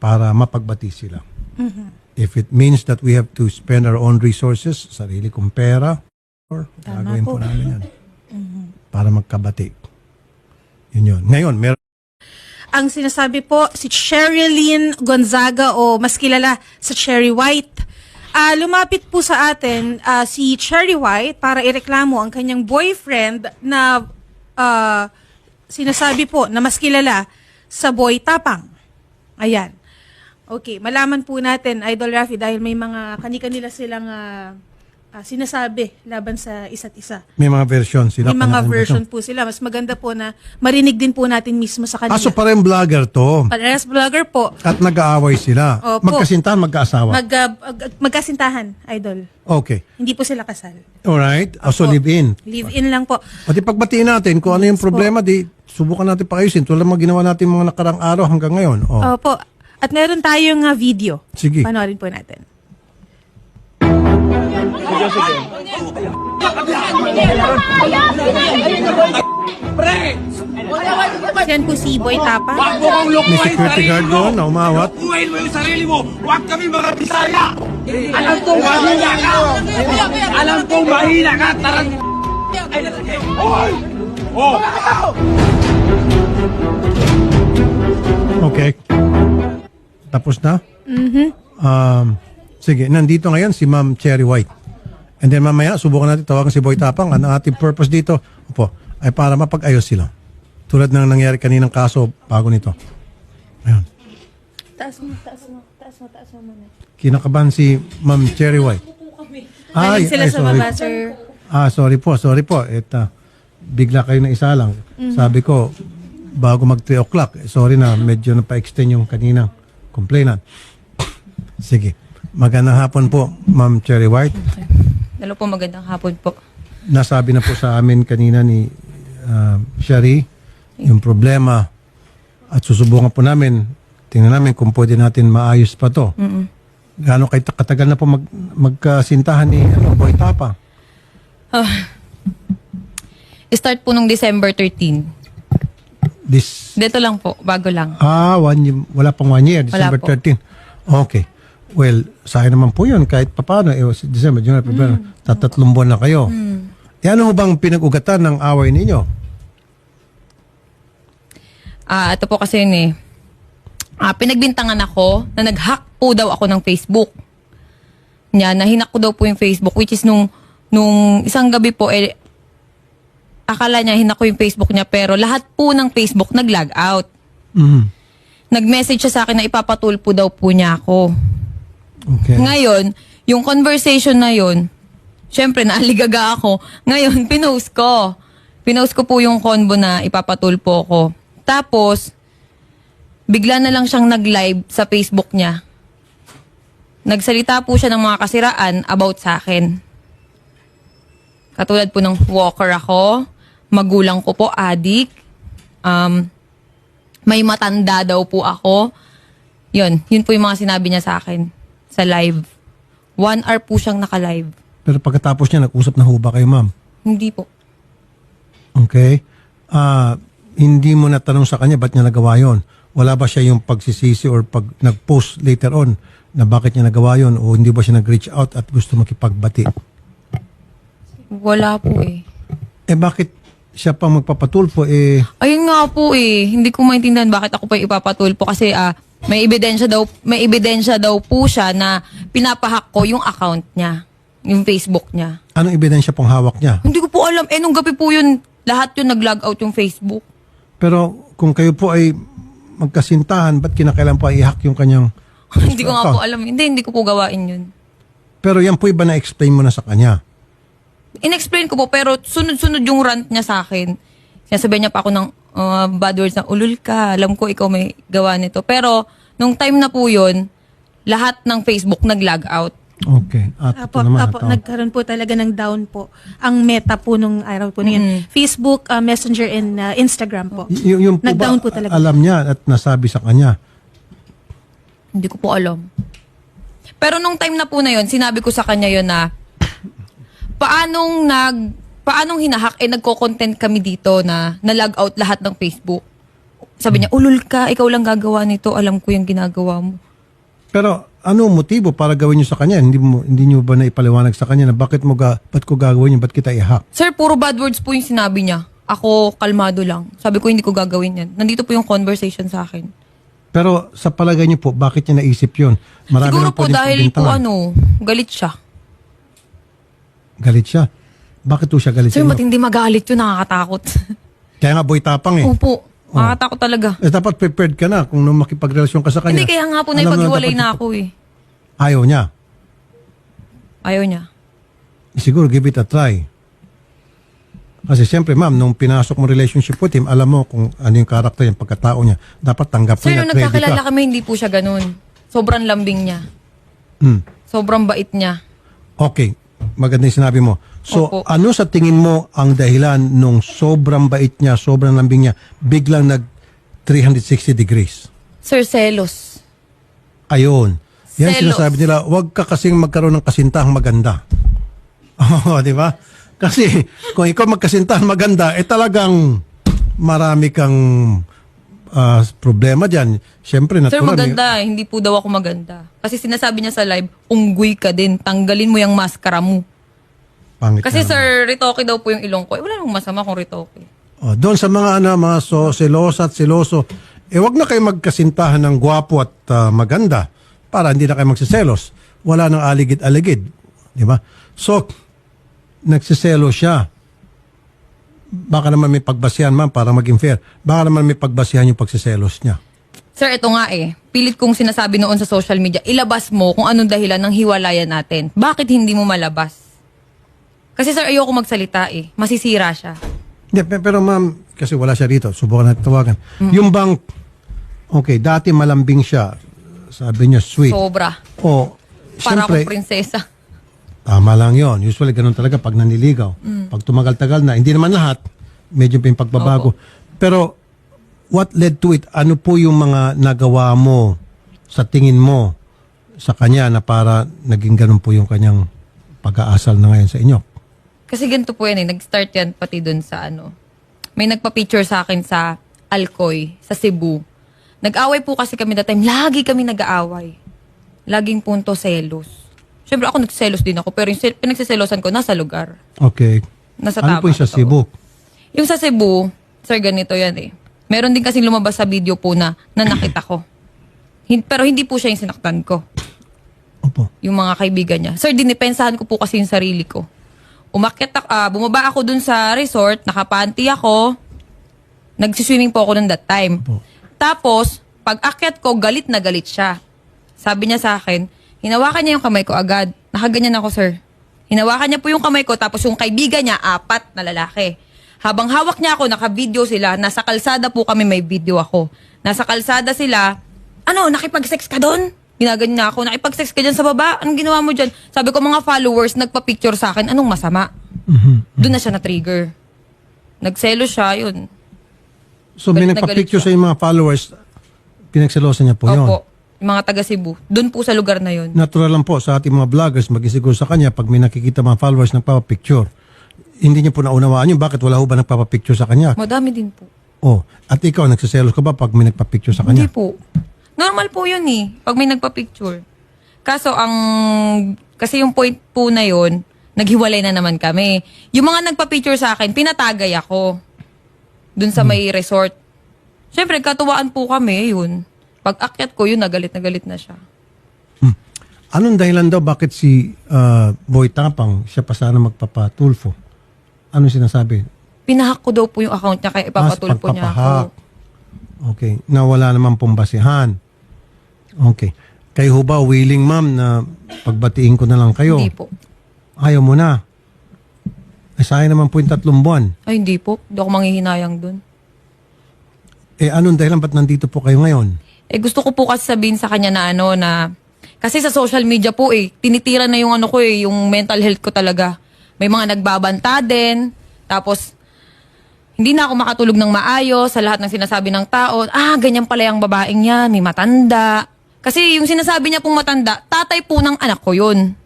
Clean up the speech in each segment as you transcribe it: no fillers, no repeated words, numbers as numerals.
para mapagbati sila. If it means that we have to spend our own resources, sarili kong pera, or gagawin po namin yan. Para magkabati. Yun. Ngayon, meron. Ang sinasabi po, si Sherilyn Gonzaga o mas kilala sa Cherry White. Lumapit po sa atin si Cherry White para ireklamo ang kanyang boyfriend na sinasabi po na mas kilala sa Boy Tapang. Ayan. Okay, malaman po natin, Idol Rafi, dahil may mga kani-kanila silang sinasabi laban sa isa't isa. May mga version sila. May mga version po sila. Mas maganda po na marinig din po natin mismo sa kanila. So parang vlogger to. Parehas vlogger po. At nag-aaway sila. Opo. Magkasintahan, magkaasawa. Magkasintahan, Idol. Okay. Hindi po sila kasal. Alright. So live-in. Live-in lang po. Pati pagbatiin natin kung ano yung problema, di subukan natin paayusin. Tulad mga ginawa natin mga nakarang araw hanggang ngayon. Opo. At meron tayong video. Sige. Panoorin po natin. Yan po si Boy Tapang. May security guard doon na umawat. Buhayin mo yung sarili mo! Huwag kami mga Bisaya! Alam kong mahina ka! Alam kong mahina ka! Tarang... Hoy! Oh! Okay. Tapos na? Sige, nandito ngayon si Ma'am Cherry White. And then mamaya, subukan natin tawagan si Boy Tapang. Ang ating purpose dito ay para mapag-ayos sila. Tulad ng nangyari kaninang kaso bago nito. Ayun. Taas mo muna. Kinakabahan si Ma'am Cherry White. Maling sila sa baba, sir. Sorry po. Bigla kayo na isa lang. Sabi ko, bago mag 3 o'clock, sorry na, medyo napa-extend yung kaninang complainant. Sige. Magandang hapon po, Ma'am Cherry White. Hello po, magandang hapon po. Nasabi na po sa amin kanina ni Sherry yung problema at susubukan po namin, tingnan namin kung pwede natin maayos pa to. Gaano kayo katagal na po magkasintahan ni Boy Tapang? Start po nung December 13. Dito lang po, bago lang. 1 year, wala pang 1 year, December Wala po. 13. Okay. Well, sayang naman po yun kahit papano. December, January, February, tatatlong buwan na kayo. Ano bang pinag-ugatan ng away ninyo? Ito po kasi yun eh. Pinagbintangan ako na nag-hack po daw ako ng Facebook. Nahinak ko daw po yung Facebook, which is nung isang gabi po, akala niya hinak ko yung Facebook niya, pero lahat po ng Facebook nag-log out. Nag-message siya sa akin na ipapatulpo daw po niya ako. Okay. Ngayon, yung conversation na yun, syempre naaligaga ako. Ngayon, pinost ko. Pinost ko po yung convo na ipapatulpo ko. Tapos, bigla na lang siyang nag-live sa Facebook niya. Nagsalita po siya ng mga kasiraan about sa akin. Katulad po ng walker ako, magulang ko po, adik, may matanda daw po ako. Yun po yung mga sinabi niya sa akin sa live. 1 hour po siyang naka-live. Pero pagkatapos niya, nag-usap na ho ba kayo, ma'am? Hindi po. Okay. Hindi mo natanong sa kanya ba't niya nagawa yun? Wala ba siya yung pagsisisi or pag nag-post later on na bakit niya nagawa yun o hindi ba siya nag-reach out at gusto makipagbati? Wala po eh. Bakit siya pang magpapatulpo Ayun nga po eh. Hindi ko maintindihan bakit ako pa ipapatulpo kasi may ebidensya daw po siya na pinapahack ko yung account niya, yung Facebook niya. Anong ebidensya pong hawak niya? Hindi ko po alam. Nung gabi po yun, lahat yun nag-log out yung Facebook. Pero kung kayo po ay magkasintahan, ba't kinakailan po ay i-hack yung kanyang Hindi ko nga account? po alam. Hindi ko po gawain yun. Pero yan po iba na-explain mo na sa kanya. In-explain ko po, pero sunod-sunod yung rant niya sa akin. Sinasabihan niya pa ako ng bad words na, ulul ka, alam ko ikaw may gawa nito. Pero, nung time na po yun, lahat ng Facebook nag-log out. Okay. At ito naman. Nagkaroon po talaga ng down po ang meta po nung araw po na yun. Facebook, Messenger, and Instagram po. Yung po Nag-down ba, po talaga. alam niya at nasabi sa kanya? Hindi ko po alam. Pero nung time na po na yun, sinabi ko sa kanya yun na, paanong hinahack, nagko-content kami dito na na-log out lahat ng Facebook. Sabi niya, ulul ka, ikaw lang gagawa nito, alam ko yung ginagawa mo. Pero ano ang motibo para gawin nyo sa kanya? Hindi nyo ba na ipaliwanag sa kanya na ba't ko gagawin yun? Ba't kita i-hack? Sir, puro bad words po yung sinabi niya. Ako, kalmado lang. Sabi ko, hindi ko gagawin yan. Nandito po yung conversation sa akin. Pero sa palagay niyo po, bakit niya naisip yun? Marami Siguro naman po din dahil po pagbintangan. galit siya. Galit siya. Bakit po siya galit Sir, sa inyo? matindi magalit yun, nakakatakot. Kaya nga boy tapang eh. Opo, nakakatakot talaga. Eh dapat prepared ka na kung nung makipagrelasyon ka sa kanya. Hindi, kaya nga po Alam mo naipaghiwalay dapat na ako eh. Ayaw niya. Ayaw niya. Siguro give it a try. Kasi siyempre ma'am, nung pinasok mo relationship with him, alam mo kung ano yung karakter niya, pagkatao niya. Dapat tanggap mo Sir, niya, nung ready nagkakilala ka. kami, hindi po siya ganun. Sobrang lambing niya. Hmm. Sobrang bait niya. Okay, maganda yung sinabi mo. So, Opo. ano sa tingin mo ang dahilan nung sobrang bait niya, sobrang lambing niya, biglang nag 360 degrees? Sir, selos. Ayun. Yan Selos. sinasabi nila, huwag ka kasing magkaroon ng kasintahang maganda. Oo, di ba? Kasi kung ikaw magkasintahan maganda, talagang marami kang problema dyan. Siyempre, Sir, natural. maganda. Hindi po daw ako maganda. Kasi sinasabi niya sa live, unggoy ka din. Tanggalin mo yung maskara mo. Pangit Kasi na. sir, ritoke daw po yung ilong ko. Eh, wala namang masama kung ritoke. Oh, doon sa mga mga selosa at seloso, wag na kayo magkasintahan ng gwapo at maganda para hindi na kayo magsiselos. Wala nang aligid-aligid. Di ba? So, nagsiselo siya. Baka naman may pagbasihan, ma'am, para maging fair. Baka naman may pagbasihan yung pagsiselos niya. Sir, ito nga eh. Pilit kong sinasabi noon sa social media, ilabas mo kung anong dahilan ng hiwalayan natin. Bakit hindi mo malabas? Kasi sir, ayoko magsalita eh. Masisira siya. Hindi, pero ma'am, kasi wala siya rito. Subukan natin tawagan. Yung bang, okay, dati malambing siya. Sabi niya, sweet. Sobra. O, Para siyempre, akong prinsesa. tama lang yon. Usually, ganun talaga pag naniligaw. Pag tumagal-tagal na, hindi naman lahat, medyo may pagbabago. Pero, what led to it? Ano po yung mga nagawa mo sa tingin mo sa kanya na para naging ganun po yung kanyang pag-aasal na ngayon sa inyo? Kasi ganito po yan eh. Nag-start yan pati dun sa ano. May nagpa-picture sa akin sa Alcoy, sa Cebu. Nag-away po kasi kami that time. Lagi kami nag-aaway. Laging punto selos. Siyempre ako nagselos din ako. Pero yung pinagsiselosan ko nasa lugar. Okay. Nasa Ano tama. po yung sa totoo. Cebu? Yung sa Cebu, sir, ganito yan eh. Meron din kasing lumabas sa video po na nakita ko. Pero hindi po siya yung sinaktan ko. Opo. Yung mga kaibigan niya. Sir, dinipensahan ko po kasi yung sarili ko. Bumaba ako dun sa resort, nakapanty ako. Nagsiswimming po ako nun that time. Opo. Tapos, pag akyat ko, galit na galit siya. Sabi niya sa akin, hinawakan niya yung kamay ko agad. Nakaganyan ako, sir. Hinawakan niya po yung kamay ko, tapos yung kaibigan niya, 4 na lalaki. Habang hawak niya ako, naka-video sila. Nasa kalsada po kami, may video ako. Nasa kalsada sila, nakipag-sex ka doon? Ginaganyan niya ako, nakipag-sex ka dyan sa baba? Anong ginawa mo dyan? Sabi ko, mga followers, nagpa-picture sa akin, anong masama? Doon na siya na-trigger. Nagselo siya, yun. So, may Galit na nagpa-picture galit sa yung mga followers, pinagselosan niya po yun. Opo. Yung mga taga Cebu. Doon po sa lugar na yun. Natural lang po sa ating mga vloggers, maging siguro sa kanya, pag may nakikita mga followers nagpapapicture, hindi niya po naunawaan yun. Bakit wala ho ba nagpapapicture sa kanya? Madami din po. Oh, at ikaw, nagsiselos ka ba pag may nagpapicture sa Hindi kanya? po. Normal po yun eh. Pag may nagpa-picture. Kasi yung point po na yun, naghiwalay na naman kami. Yung mga nagpa-picture sa akin, pinatagay ako. Dun sa may resort. Siyempre, katuwaan po kami, yun. Pag akyat ko, yun, nagalit na siya. Anong dahilan daw bakit si Boy Tapang, siya pa sana magpapatulfo? Anong sinasabi? Pinahack ko daw po yung account niya, kaya ipapatulpo niya pagpapahak. ako. Okay. Na wala naman pong basihan. Okay. Kayo ho ba willing, ma'am, na pagbatiin ko na lang kayo? Hindi po. Ayaw mo na. Sayang naman po yung 3 buwan. Ay, hindi po. Hindi ako manghihinayang dun. Anong dahilan ba't nandito po kayo ngayon? Gusto ko po kasi sabihin sa kanya na kasi sa social media po tinitira na yung ko yung mental health ko talaga. May mga nagbabanta din. Tapos, hindi na ako makatulog ng maayos sa lahat ng sinasabi ng tao. Ganyan pala yung babaeng yan, may matanda. Kasi yung sinasabi niya pong matanda, tatay po ng anak ko yun.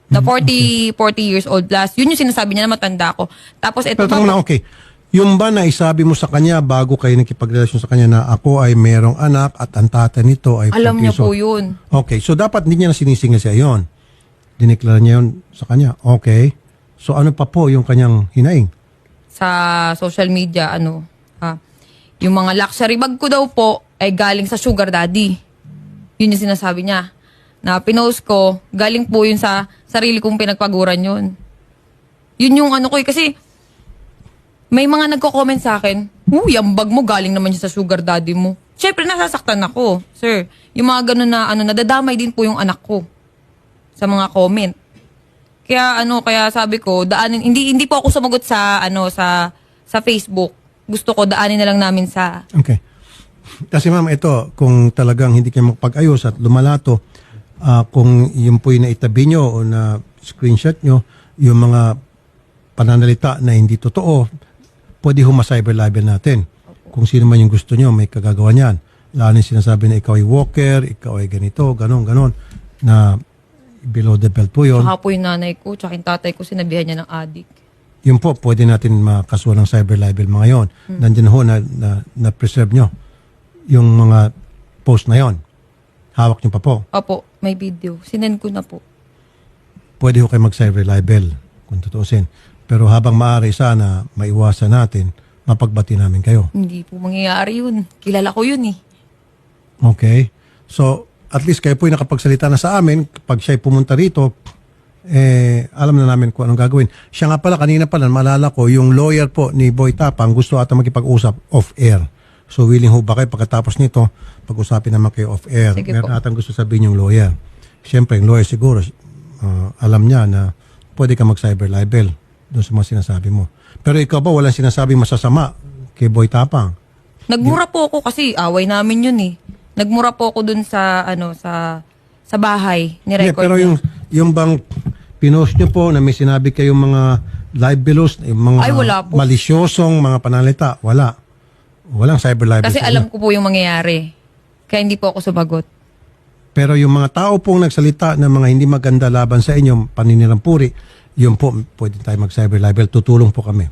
Na 40 years old plus. Yun yung sinasabi niya na matanda ako. Tapos ito Pero tanong na, okay. Yung ba na isabi mo sa kanya bago kayo nakipagrelasyon sa kanya na ako ay merong anak at ang tatay nito ay Alam niya puntiso? po yun. Okay, so dapat hindi niya na sinisingil siya yon. Dineklara niya yun sa kanya. Okay. So ano pa po yung kanyang hinaing? Sa social media, yung mga luxury bag ko daw po ay galing sa sugar daddy. Yun yung sinasabi niya. Na pinost ko, galing po yun sa sarili kong pinagpaguran yun. Yun yung ano ko kasi may mga nagko-comment sa akin, yung bag mo galing naman siya sa sugar daddy mo. Siyempre, nasasaktan ako, sir. Yung mga ganun na, nadadamay din po yung anak ko sa mga comment. Kaya sabi ko, hindi po ako sumagot sa Facebook. Gusto ko, daanin na lang namin sa... Okay. Kasi ma'am, ito, kung talagang hindi kayo makapag-ayos at lumalato, kung yun po yung naitabi nyo o na screenshot nyo, yung mga pananalita na hindi totoo, pwede ma-cyber libel natin. Kung sino man yung gusto nyo, may kagagawa niyan. Lalo yung sinasabi na ikaw ay walker, ikaw ay ganito, ganon, na below the belt po yun. Saka po yung nanay ko, tsaka yung tatay ko, sinabihan niya ng adik. Yun po, pwede natin makasuhan ng cyber libel mga yon. Nandiyan ho na-preserve nyo yung mga post na yon. Hawak nyo pa po. Opo, may video. Sinend ko na po. Pwede ho kayo mag-cyber libel kung tutuusin. Pero habang maaari sana maiwasan natin, mapagbati namin kayo. Hindi po mangyayari yun. Kilala ko yun eh. Okay? So, at least kayo po yung nakapagsalita na sa amin. Pag siya'y pumunta rito, alam na namin kung anong gagawin. Siya nga pala, kanina pala, maalala ko, yung lawyer po ni Boy Tapang gusto ata makipag-usap off-air. So, willing ho ba kayo pagkatapos nito, pag-usapin naman kayo off-air? Sige Meron po. atang gusto sabihin yung lawyer. Siyempre, yung lawyer siguro, alam niya na pwede ka mag-cyber libel doon sa mga sinasabi mo. Pero ikaw ba walang sinasabing masasama kay Boy Tapang? Nagmura po ako kasi away namin yun eh. Nagmura po ako dun sa sa bahay ni Hindi, record pero niya. yung bang pinost nyo po na may sinabi kayong mga libelous, yung mga Ay, wala po. malisyosong mga panalita, wala. Walang cyber libel. Kasi sa alam inyo. ko po yung mangyayari. Kaya hindi po ako sumagot. Pero yung mga tao pong nagsalita ng mga hindi maganda laban sa inyo, paninirampuri, yun po, pwede tayo mag-cyber libel. Tutulong po kami.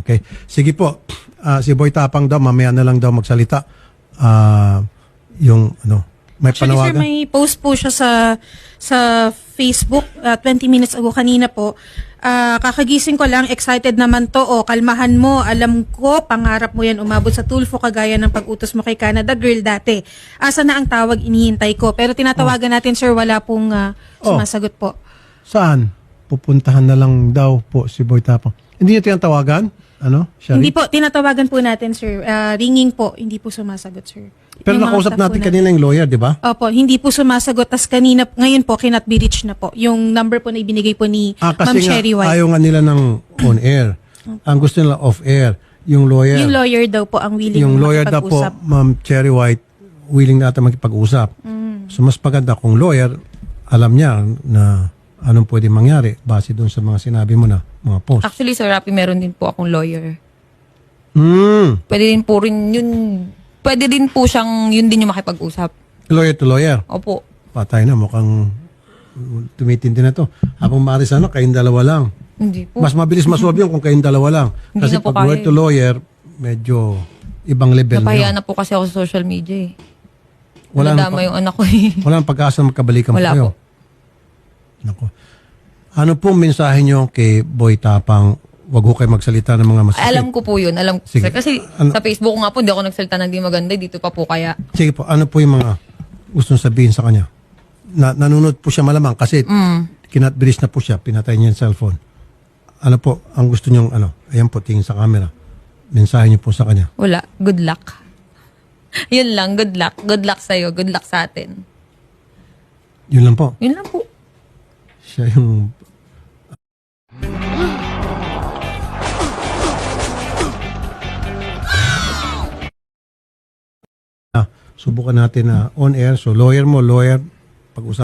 Okay? Sige po. Si Boy Tapang daw, mamaya na lang daw magsalita. May Actually, sir, panawagan. may post po siya sa Facebook 20 minutes ago kanina po. Kakagising ko lang, excited naman to. Kalmahan mo, alam ko, pangarap mo yan umabot sa Tulfo kagaya ng pag-utos mo kay Canada Girl dati. Asa na ang tawag, inihintay ko. Pero tinatawagan natin, sir, wala pong sumasagot po. Saan? Pupuntahan na lang daw po si Boy Tapang. Hindi niya tinatawagan? Shari? Hindi po, tinatawagan po natin, sir. Ringing po, hindi po sumasagot, sir. Pero Yung mga nakausap staff natin po kanina yung lawyer, di ba? Opo, hindi po sumasagot. Tas ngayon po, cannot be reached na po. Yung number po na ibinigay po ni Ma'am Kasi nga, Cherry White. ayaw nga nila ng on-air. Ang gusto nila off-air. Yung lawyer. Yung lawyer daw po ang willing Yung lawyer daw po, makipag-usap. Ma'am Cherry White, willing na ata makipag-usap. So mas maganda kung lawyer, alam niya na anong pwede mangyari base doon sa mga sinabi mo na mga post. Actually, Sir Rapi, meron din po akong lawyer. Pwede din po siyang yun din yung makipag-usap. Lawyer to lawyer. Opo. Patay na, mukhang tumitindi na to. Habang maaari sana, kayong dalawa lang. Hindi po. Mas mabilis masolve yun kung kayong dalawa lang. Hindi Kasi na po pag lawyer kaya to lawyer, medyo ibang level na Napahiya yun. na po kasi ako sa social media eh. Wala Nadama na yung anak ko eh. Walang pag-asa na magkabalikan Wala po kayo. po. Naku. Ano pong mensahe nyo kay Boy Tapang? Wag ho kayo magsalita ng mga masakit. Alam ko po yun. Alam ko. Sige. Sir, kasi Ano- sa Facebook ko nga po, hindi ako nagsalita ng di maganda. Dito pa po kaya. Sige po, ano po yung mga gustong sabihin sa kanya? Nanunod po siya malamang kasi kinatbiris na po siya, pinatay niya yung cellphone. Ano po, ang gusto niyong ayan po, tingin sa camera. Mensahe niyo po sa kanya. Wala. Good luck. Yun lang. Good luck. Good luck sa'yo. Good luck sa atin. Yun lang po. Yun lang po. Siya yung... Subukan natin na on air. So lawyer mo, lawyer, pag-usap.